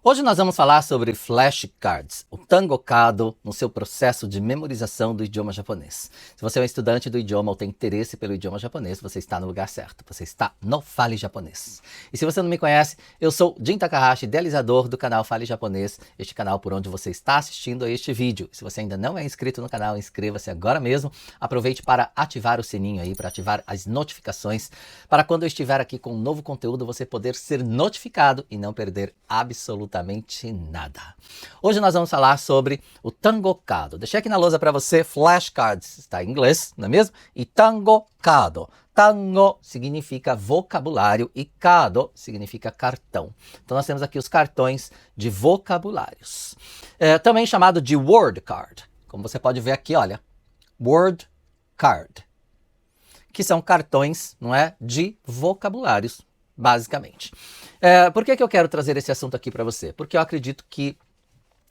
Hoje nós vamos falar sobre flashcards, o Tangokado no seu processo de memorização do idioma japonês. Se você é um estudante do idioma ou tem interesse pelo idioma japonês, você está no lugar certo, você está no Fale Japonês. E se você não me conhece, eu sou Jin Takahashi, idealizador do canal Fale Japonês, este canal por onde você está assistindo a este vídeo. Se você ainda não é inscrito no canal, inscreva-se agora mesmo, aproveite para ativar o sininho aí, para ativar as notificações, para quando eu estiver aqui com um novo conteúdo, você poder ser notificado e não perder absolutamente nada. Hoje nós vamos falar sobre o Tangokado. Deixei aqui na lousa para você flashcards, está em inglês, não é mesmo? E Tangokado. Tango significa vocabulário e kado significa cartão. Então nós temos aqui os cartões de vocabulários. Também chamado de word card. Como você pode ver aqui, olha, word card. Que são cartões, não é, de vocabulários, basicamente. Por que eu quero trazer esse assunto aqui para você? Porque eu acredito que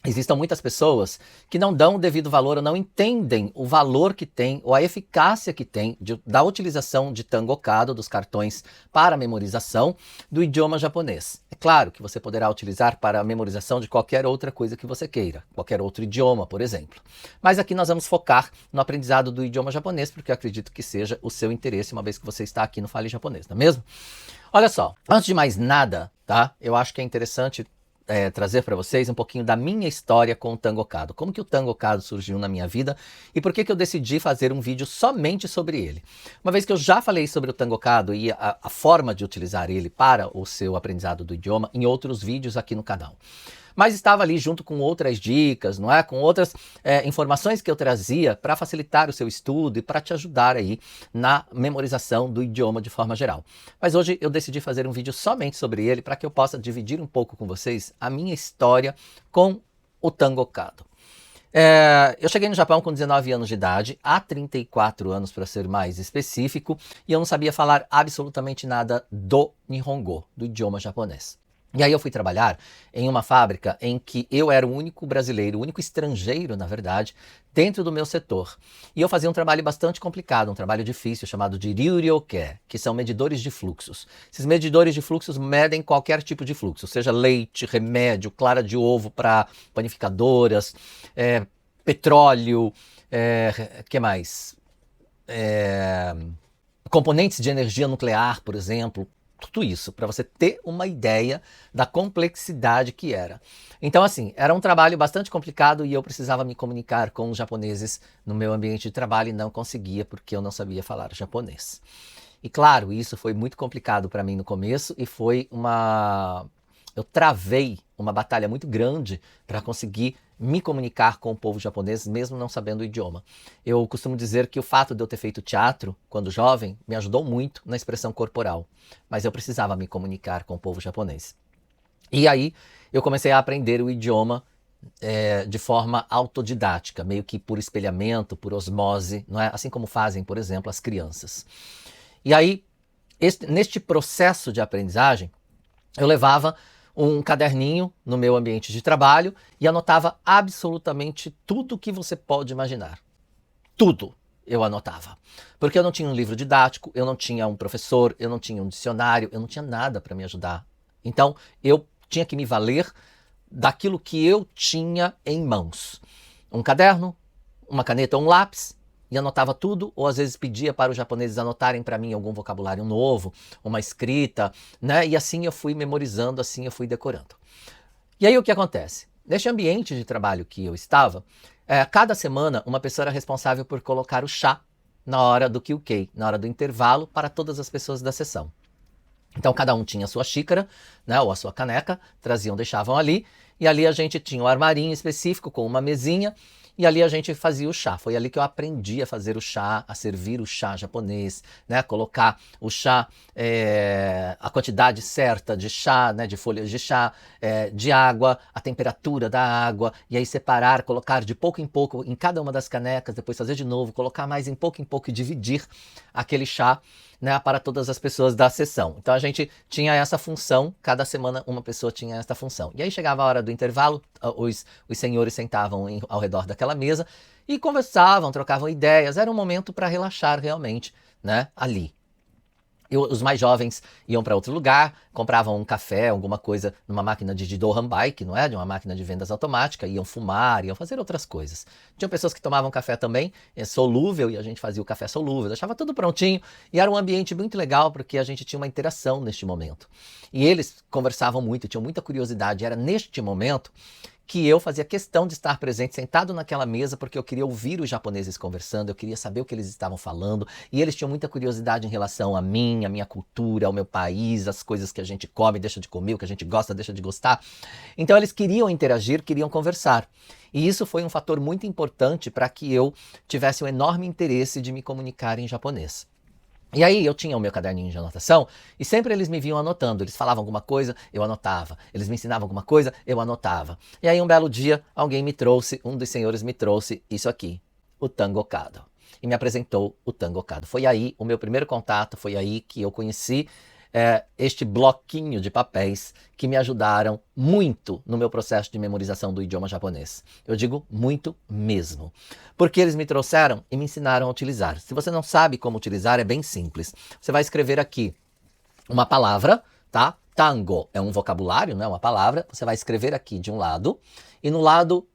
existam muitas pessoas que não dão o devido valor ou não entendem o valor que tem ou a eficácia que tem da utilização de Tangokado, dos cartões para memorização do idioma japonês. É claro que você poderá utilizar para a memorização de qualquer outra coisa que você queira, qualquer outro idioma, por exemplo. Mas aqui nós vamos focar no aprendizado do idioma japonês, porque eu acredito que seja o seu interesse, uma vez que você está aqui no Fale Japonês, não é mesmo? Olha só, antes de mais nada, tá? Eu acho que é interessante trazer para vocês um pouquinho da minha história com o Tangokado. Como que o Tangokado surgiu na minha vida e por que eu decidi fazer um vídeo somente sobre ele. Uma vez que eu já falei sobre o Tangokado e a forma de utilizar ele para o seu aprendizado do idioma em outros vídeos aqui no canal. Mas estava ali junto com outras dicas, não é? Com outras informações que eu trazia para facilitar o seu estudo e para te ajudar aí na memorização do idioma de forma geral. Mas hoje eu decidi fazer um vídeo somente sobre ele para que eu possa dividir um pouco com vocês a minha história com o Tangokado. Eu cheguei no Japão com 19 anos de idade, há 34 anos para ser mais específico, e eu não sabia falar absolutamente nada do Nihongo, do idioma japonês. E aí eu fui trabalhar em uma fábrica em que eu era o único brasileiro, o único estrangeiro, na verdade, dentro do meu setor. E eu fazia um trabalho bastante complicado, um trabalho difícil, chamado de Ryuryoke, que são medidores de fluxos. Esses medidores de fluxos medem qualquer tipo de fluxo, seja leite, remédio, clara de ovo para panificadoras, petróleo, que mais? Componentes de energia nuclear, por exemplo. Tudo isso, para você ter uma ideia da complexidade que era. Então, assim, era um trabalho bastante complicado e eu precisava me comunicar com os japoneses no meu ambiente de trabalho e não conseguia porque eu não sabia falar japonês. E claro, isso foi muito complicado para mim no começo e foi eu travei uma batalha muito grande para conseguir me comunicar com o povo japonês, mesmo não sabendo o idioma. Eu costumo dizer que o fato de eu ter feito teatro quando jovem me ajudou muito na expressão corporal, mas eu precisava me comunicar com o povo japonês. E aí eu comecei a aprender o idioma de forma autodidática, meio que por espelhamento, por osmose, não é? Assim como fazem, por exemplo, as crianças. E aí, neste processo de aprendizagem, eu levava um caderninho no meu ambiente de trabalho e anotava absolutamente tudo que você pode imaginar. Tudo eu anotava. Porque eu não tinha um livro didático, eu não tinha um professor, eu não tinha um dicionário, eu não tinha nada para me ajudar. Então, eu tinha que me valer daquilo que eu tinha em mãos. Um caderno, uma caneta ou um lápis, e anotava tudo, ou às vezes pedia para os japoneses anotarem para mim algum vocabulário novo, uma escrita, né? E assim eu fui memorizando, assim eu fui decorando. E aí o que acontece? Neste ambiente de trabalho que eu estava, cada semana uma pessoa era responsável por colocar o chá na hora do kyukei, na hora do intervalo, para todas as pessoas da sessão. Então cada um tinha a sua xícara, né, ou a sua caneca, traziam, deixavam ali, e ali a gente tinha um armarinho específico com uma mesinha, e ali a gente fazia o chá. Foi ali que eu aprendi a fazer o chá, a servir o chá japonês, né? Colocar o chá, a quantidade certa de chá, né? De folhas de chá, de água, a temperatura da água, e aí separar, colocar de pouco em pouco em cada uma das canecas, depois fazer de novo, colocar mais em pouco e dividir aquele chá, né, para todas as pessoas da sessão. Então a gente tinha essa função, cada semana uma pessoa tinha essa função. E aí chegava a hora do intervalo, os senhores sentavam ao redor daquela mesa e conversavam, trocavam ideias, era um momento para relaxar realmente, né, ali. Os mais jovens iam para outro lugar, compravam um café, alguma coisa numa máquina de Dohanbai, que não é, de uma máquina de vendas automática, iam fumar, iam fazer outras coisas. Tinham pessoas que tomavam café também, solúvel, e a gente fazia o café solúvel, deixava tudo prontinho, e era um ambiente muito legal, porque a gente tinha uma interação neste momento. E eles conversavam muito, tinham muita curiosidade, era neste momento que eu fazia questão de estar presente, sentado naquela mesa, porque eu queria ouvir os japoneses conversando, eu queria saber o que eles estavam falando, e eles tinham muita curiosidade em relação a mim, a minha cultura, ao meu país, as coisas que a gente come, deixa de comer, o que a gente gosta, deixa de gostar. Então eles queriam interagir, queriam conversar. E isso foi um fator muito importante para que eu tivesse um enorme interesse de me comunicar em japonês. E aí eu tinha o meu caderninho de anotação e sempre eles me vinham anotando. Eles falavam alguma coisa, eu anotava. Eles me ensinavam alguma coisa, eu anotava. E aí um belo dia alguém me trouxe, um dos senhores me trouxe isso aqui, o Tangokado. E me apresentou o Tangokado. Foi aí o meu primeiro contato, foi aí que eu conheci este bloquinho de papéis que me ajudaram muito no meu processo de memorização do idioma japonês. Eu digo muito mesmo. Porque eles me trouxeram e me ensinaram a utilizar. Se você não sabe como utilizar, é bem simples. Você vai escrever aqui uma palavra, tá? Tango é um vocabulário, não é uma palavra. Você vai escrever aqui de um lado e no lado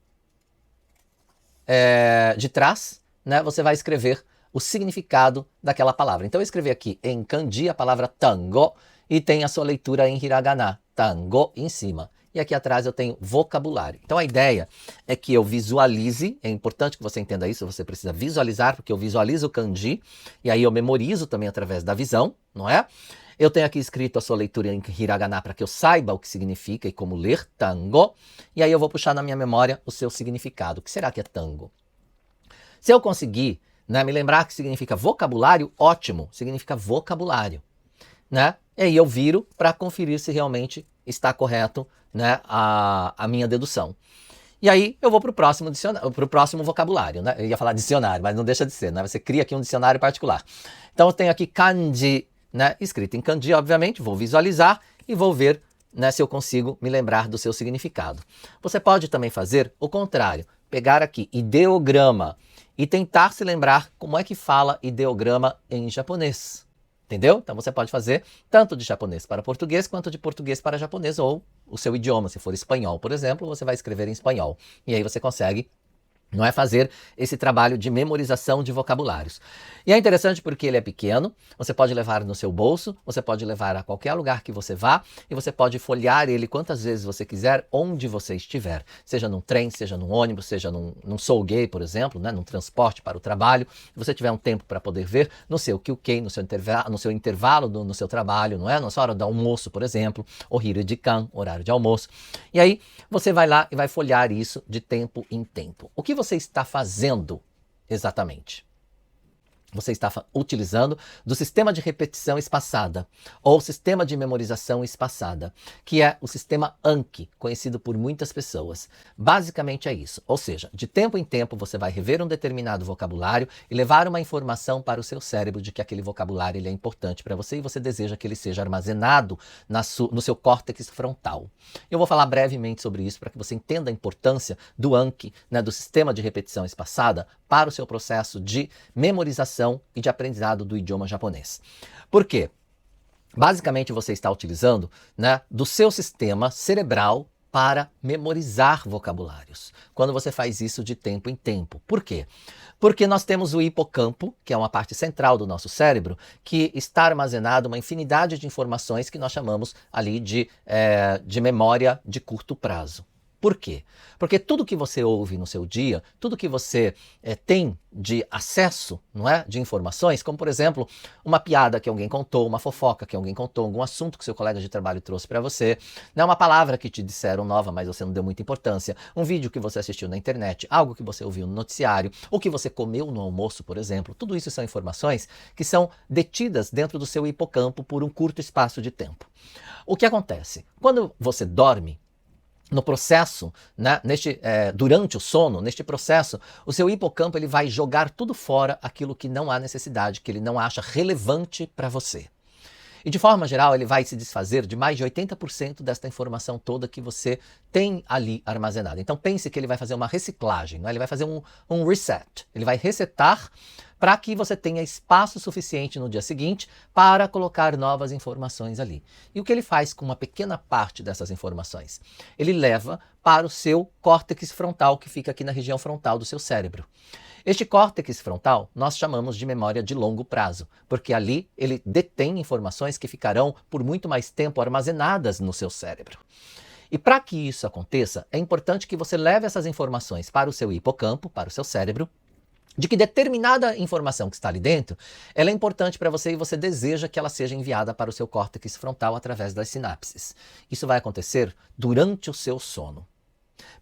de trás, né, você vai escrever o significado daquela palavra. Então eu escrevi aqui em kanji a palavra tango e tem a sua leitura em hiragana, tango em cima. E aqui atrás eu tenho vocabulário. Então a ideia é que eu visualize, é importante que você entenda isso, você precisa visualizar, porque eu visualizo o kanji, e aí eu memorizo também através da visão, não é? Eu tenho aqui escrito a sua leitura em hiragana para que eu saiba o que significa e como ler tango, e aí eu vou puxar na minha memória o seu significado. O que será que é tango? Se eu conseguir me lembrar que significa vocabulário, ótimo, significa vocabulário. Né? E aí eu viro para conferir se realmente está correto, né, a minha dedução. E aí eu vou para o próximo vocabulário. Né? Eu ia falar dicionário, mas não deixa de ser. Né? Você cria aqui um dicionário particular. Então eu tenho aqui kanji, né, escrito em kanji, obviamente, vou visualizar e vou ver, né, se eu consigo me lembrar do seu significado. Você pode também fazer o contrário, pegar aqui ideograma e tentar se lembrar como é que fala ideograma em japonês. Entendeu? Então você pode fazer tanto de japonês para português quanto de português para japonês ou o seu idioma. Se for espanhol, por exemplo, você vai escrever em espanhol. E aí você consegue, não é, fazer esse trabalho de memorização de vocabulários. E é interessante porque ele é pequeno, você pode levar no seu bolso, você pode levar a qualquer lugar que você vá e você pode folhear ele quantas vezes você quiser, onde você estiver. Seja num trem, seja num ônibus, seja num sougei, por exemplo, né, num transporte para o trabalho. Se você tiver um tempo para poder ver, no seu kyukei, no seu intervalo no seu trabalho, não é? Na sua hora do almoço, por exemplo, o hirijikan, horário de almoço. E aí você vai lá e vai folhear isso de tempo em tempo. O que você está fazendo exatamente? Você está utilizando do sistema de repetição espaçada, ou sistema de memorização espaçada, que é o sistema Anki, conhecido por muitas pessoas. Basicamente é isso, ou seja, de tempo em tempo você vai rever um determinado vocabulário e levar uma informação para o seu cérebro de que aquele vocabulário ele é importante para você e você deseja que ele seja armazenado no seu córtex frontal. Eu vou falar brevemente sobre isso para que você entenda a importância do Anki, né, do sistema de repetição espaçada, para o seu processo de memorização e de aprendizado do idioma japonês. Por quê? Basicamente você está utilizando, né, do seu sistema cerebral para memorizar vocabulários. Quando você faz isso de tempo em tempo. Por quê? Porque nós temos o hipocampo, que é uma parte central do nosso cérebro, que está armazenado uma infinidade de informações que nós chamamos ali de memória de curto prazo. Por quê? Porque tudo que você ouve no seu dia, tudo que você tem de acesso, não é, de informações, como por exemplo, uma piada que alguém contou, uma fofoca que alguém contou, algum assunto que seu colega de trabalho trouxe para você, não é uma palavra que te disseram nova, mas você não deu muita importância, um vídeo que você assistiu na internet, algo que você ouviu no noticiário, ou que você comeu no almoço, por exemplo, tudo isso são informações que são detidas dentro do seu hipocampo por um curto espaço de tempo. O que acontece? Quando você dorme, no processo, né, durante o sono, neste processo, o seu hipocampo ele vai jogar tudo fora aquilo que não há necessidade, que ele não acha relevante para você. E de forma geral, ele vai se desfazer de mais de 80% desta informação toda que você tem ali armazenada. Então pense que ele vai fazer uma reciclagem, né? Ele vai fazer um reset, ele vai resetar para que você tenha espaço suficiente no dia seguinte para colocar novas informações ali. E o que ele faz com uma pequena parte dessas informações? Ele leva para o seu córtex frontal, que fica aqui na região frontal do seu cérebro. Este córtex frontal nós chamamos de memória de longo prazo, porque ali ele detém informações que ficarão por muito mais tempo armazenadas no seu cérebro. E para que isso aconteça, é importante que você leve essas informações para o seu hipocampo, para o seu cérebro, de que determinada informação que está ali dentro, ela é importante para você e você deseja que ela seja enviada para o seu córtex frontal através das sinapses. Isso vai acontecer durante o seu sono.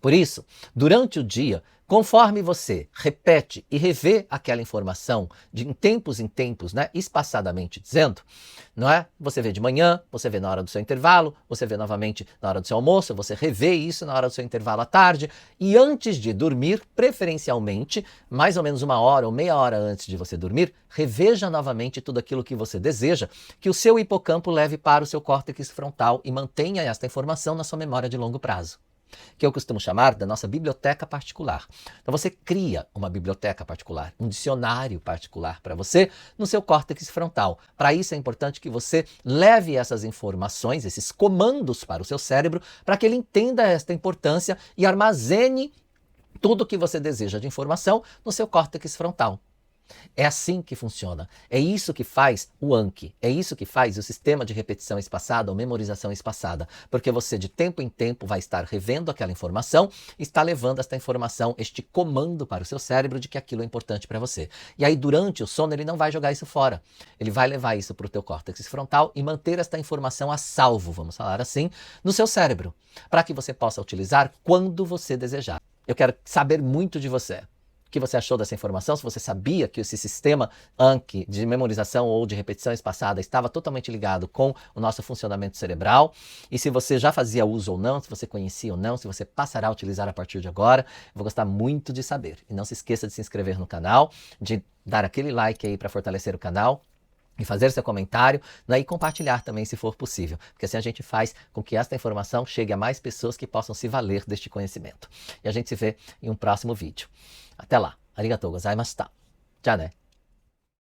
Por isso, durante o dia, conforme você repete e revê aquela informação em tempos, né, espaçadamente dizendo, não é? Você vê de manhã, você vê na hora do seu intervalo, você vê novamente na hora do seu almoço, você revê isso na hora do seu intervalo à tarde e antes de dormir, preferencialmente, mais ou menos 1 hora ou meia hora antes de você dormir, reveja novamente tudo aquilo que você deseja que o seu hipocampo leve para o seu córtex frontal e mantenha esta informação na sua memória de longo prazo, que eu costumo chamar da nossa biblioteca particular. Então você cria uma biblioteca particular, um dicionário particular para você no seu córtex frontal. Para isso é importante que você leve essas informações, esses comandos para o seu cérebro, para que ele entenda esta importância e armazene tudo o que você deseja de informação no seu córtex frontal. É assim que funciona. É isso que faz o Anki. É isso que faz o sistema de repetição espaçada ou memorização espaçada. Porque você de tempo em tempo vai estar revendo aquela informação e está levando esta informação, este comando para o seu cérebro de que aquilo é importante para você. E aí durante o sono ele não vai jogar isso fora. Ele vai levar isso para o teu córtex frontal e manter esta informação a salvo, vamos falar assim, no seu cérebro. Para que você possa utilizar quando você desejar. Eu quero saber muito de você. O que você achou dessa informação? Se você sabia que esse sistema Anki de memorização ou de repetição espaçada estava totalmente ligado com o nosso funcionamento cerebral, e se você já fazia uso ou não, se você conhecia ou não, se você passará a utilizar a partir de agora, eu vou gostar muito de saber. E não se esqueça de se inscrever no canal, de dar aquele like aí para fortalecer o canal, e fazer seu comentário, né, e compartilhar também se for possível, porque assim a gente faz com que esta informação chegue a mais pessoas que possam se valer deste conhecimento. E a gente se vê em um próximo vídeo. Até lá. Arigatou gozaimashita. Já né?